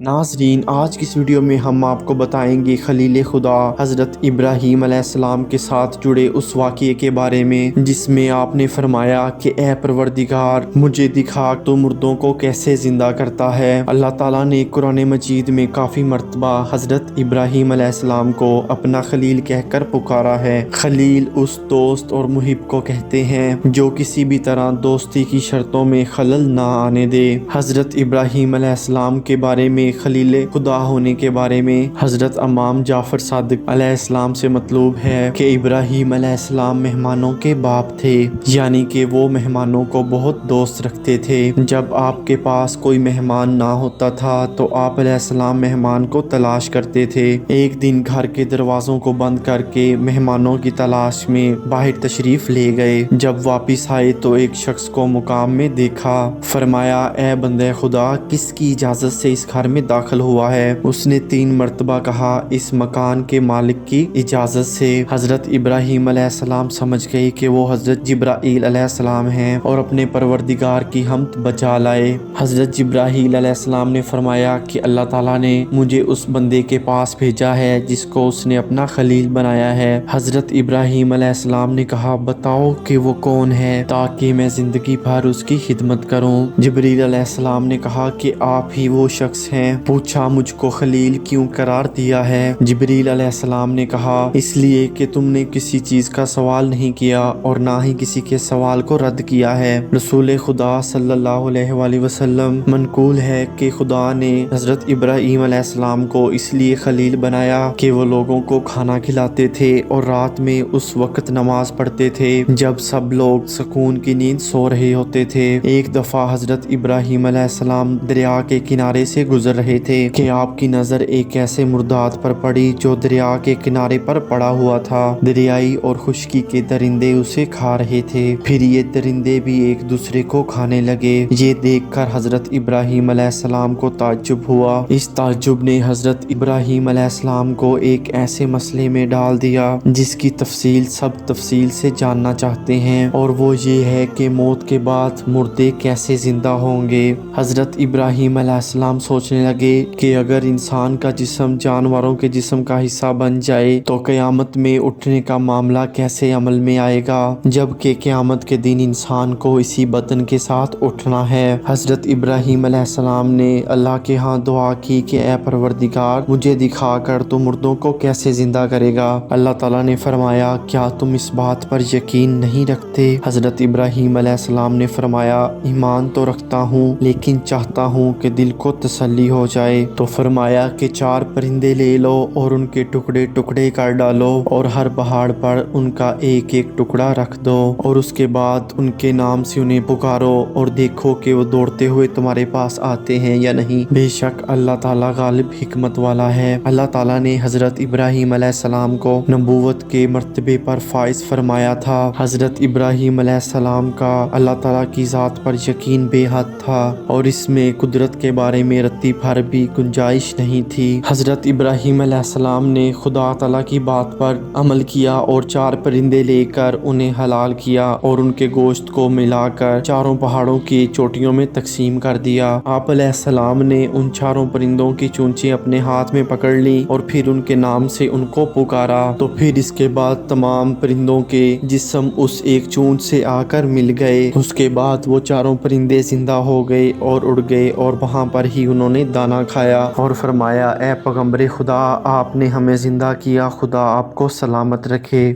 ناظرین، آج کی اس ویڈیو میں ہم آپ کو بتائیں گے خلیل خدا حضرت ابراہیم علیہ السلام کے ساتھ جڑے اس واقعے کے بارے میں جس میں آپ نے فرمایا کہ اے پروردگار، مجھے دکھا تو مردوں کو کیسے زندہ کرتا ہے۔ اللہ تعالیٰ نے قرآن مجید میں کافی مرتبہ حضرت ابراہیم علیہ السلام کو اپنا خلیل کہہ کر پکارا ہے۔ خلیل اس دوست اور محب کو کہتے ہیں جو کسی بھی طرح دوستی کی شرطوں میں خلل نہ آنے دے۔ حضرت ابراہیم علیہ السلام کے بارے میں خلیل خدا ہونے کے بارے میں حضرت امام جعفر صادق علیہ السلام سے مطلوب ہے کہ ابراہیم علیہ السلام مہمانوں کے باپ تھے، یعنی کہ وہ مہمانوں کو بہت دوست رکھتے تھے۔ جب آپ کے پاس کوئی مہمان نہ ہوتا تھا تو آپ علیہ السلام مہمان کو تلاش کرتے تھے۔ ایک دن گھر کے دروازوں کو بند کر کے مہمانوں کی تلاش میں باہر تشریف لے گئے۔ جب واپس آئے تو ایک شخص کو مقام میں دیکھا۔ فرمایا، اے بندے خدا، کس کی اجازت سے اس گھر میں داخل ہوا ہے؟ اس نے 3 مرتبہ کہا، اس مکان کے مالک کی اجازت سے۔ حضرت ابراہیم علیہ السلام سمجھ گئے کہ وہ حضرت جبرائیل علیہ السلام ہیں اور اپنے پروردگار کی حمد بجا لائے۔ حضرت جبرائیل علیہ السلام نے فرمایا کہ اللہ تعالیٰ نے مجھے اس بندے کے پاس بھیجا ہے جس کو اس نے اپنا خلیل بنایا ہے۔ حضرت ابراہیم علیہ السلام نے کہا، بتاؤ کہ وہ کون ہے تاکہ میں زندگی بھر اس کی خدمت کروں۔ جبرائیل علیہ السلام نے کہا کہ آپ ہی وہ شخص ہیں۔ پوچھا، مجھ کو خلیل کیوں قرار دیا ہے؟ جبرائیل علیہ السلام نے کہا، اس لیے کہ تم نے کسی چیز کا سوال نہیں کیا اور نہ ہی کسی کے سوال کو رد کیا ہے۔ رسول خدا صلی اللہ علیہ وآلہ وسلم منقول ہے کہ خدا نے حضرت ابراہیم علیہ السلام کو اس لیے خلیل بنایا کہ وہ لوگوں کو کھانا کھلاتے تھے اور رات میں اس وقت نماز پڑھتے تھے جب سب لوگ سکون کی نیند سو رہے ہوتے تھے۔ ایک دفعہ حضرت ابراہیم علیہ السلام دریا کے کنارے سے گزر رہے تھے کہ آپ کی نظر ایک ایسے مرداد پر پڑی جو دریا کے کنارے پر پڑا ہوا تھا۔ دریائی اور خشکی کے درندے اسے کھا رہے تھے، پھر یہ درندے بھی ایک دوسرے کو کھانے لگے۔ یہ دیکھ کر حضرت ابراہیم علیہ السلام کو تعجب ہوا۔ اس تعجب نے حضرت ابراہیم علیہ السلام کو ایک ایسے مسئلے میں ڈال دیا جس کی تفصیل سب تفصیل سے جاننا چاہتے ہیں، اور وہ یہ ہے کہ موت کے بعد مردے کیسے زندہ ہوں گے۔ حضرت ابراہیم علیہ السلام سوچنے لگے کہ اگر انسان کا جسم جانوروں کے جسم کا حصہ بن جائے تو قیامت میں اٹھنے کا معاملہ کیسے عمل میں آئے گا، جبکہ قیامت کے دن انسان کو اسی بدن کے ساتھ اٹھنا ہے۔ حضرت ابراہیم علیہ السلام نے اللہ کے ہاں دعا کی کہ اے پروردگار، مجھے دکھا کر تو مردوں کو کیسے زندہ کرے گا۔ اللہ تعالیٰ نے فرمایا، کیا تم اس بات پر یقین نہیں رکھتے؟ حضرت ابراہیم علیہ السلام نے فرمایا، ایمان تو رکھتا ہوں لیکن چاہتا ہوں کہ دل کو تسلی ہو جائے۔ تو فرمایا کہ 4 پرندے لے لو اور ان کے ٹکڑے ٹکڑے کر ڈالو اور ہر پہاڑ پر ان کا ایک ایک ٹکڑا رکھ دو، اور اس کے بعد ان کے نام سے انہیں پکارو اور دیکھو کہ وہ دوڑتے ہوئے تمہارے پاس آتے ہیں یا نہیں۔ بے شک اللہ تعالیٰ غالب حکمت والا ہے۔ اللہ تعالیٰ نے حضرت ابراہیم علیہ السلام کو نبوت کے مرتبے پر فائز فرمایا تھا۔ حضرت ابراہیم علیہ السلام کا اللہ تعالیٰ کی ذات پر یقین بے حد تھا اور اس میں قدرت کے بارے میں رتی بھر بھی گنجائش نہیں تھی۔ حضرت ابراہیم علیہ السلام نے خدا تعالیٰ کی بات پر عمل کیا اور 4 پرندے لے کر انہیں حلال کیا اور ان کے گوشت کو ملا کر 4 پہاڑوں کی چوٹیوں میں تقسیم کر دیا۔ آپ علیہ السلام نے ان 4 پرندوں کی چونچیں اپنے ہاتھ میں پکڑ لی اور پھر ان کے نام سے ان کو پکارا، تو پھر اس کے بعد تمام پرندوں کے جسم اس ایک چونچ سے آ کر مل گئے۔ اس کے بعد وہ 4 پرندے زندہ ہو گئے اور اڑ گئے اور وہاں پر ہی انہوں نے دانا کھایا اور فرمایا، اے پیغمبر خدا، آپ نے ہمیں زندہ کیا، خدا آپ کو سلامت رکھے۔